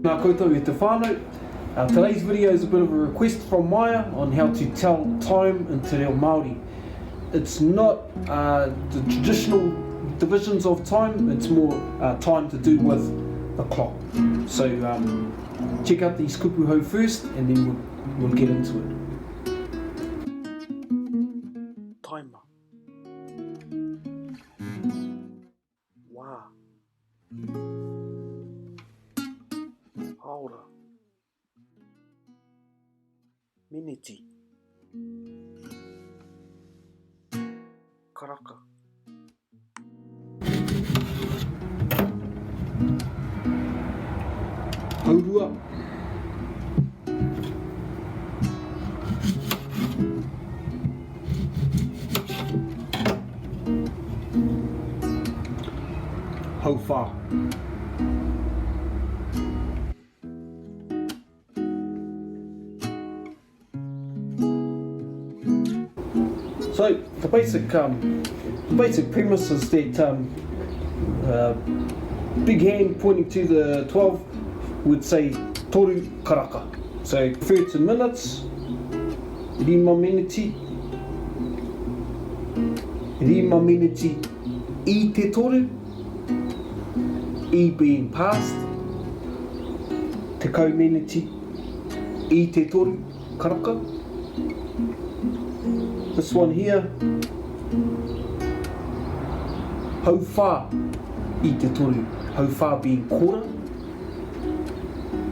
Nā koutou e te whānau. Today's video is a bit of a request from Maya on how to tell time in te reo Māori. It's not the traditional divisions of time, it's more time to do with the clock. So check out these kupuhau first and then we'll get into it. Taima. Wow. Haora. Miniti. Karaka. Haurua. Hauwha. So the basic premise is that big hand pointing to the 12 would say toru karaka. So refer to minutes, rima miniti I te toru, I being past, te kau miniti I te toru karaka. This one here, hauwha I te toru, hauwha being kora,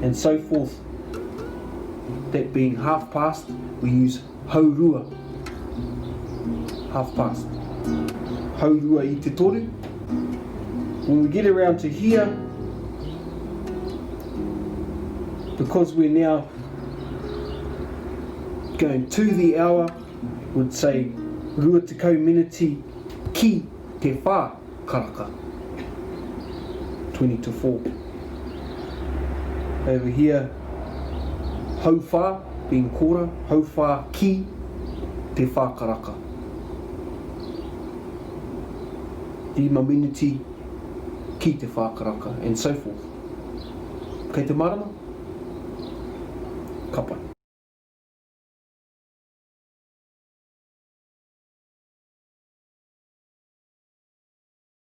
and so forth. That being half past, we use haurua, half past. Haurua I te toru. When we get around to here, because we're now going to the hour, would say rua te kau miniti ki te whā karaka, 20 to 4. Over here, hauwha being kora, hauwha ki te whā karaka. Rima miniti ki te whā karaka, and so forth. Kei te marama, ka pai.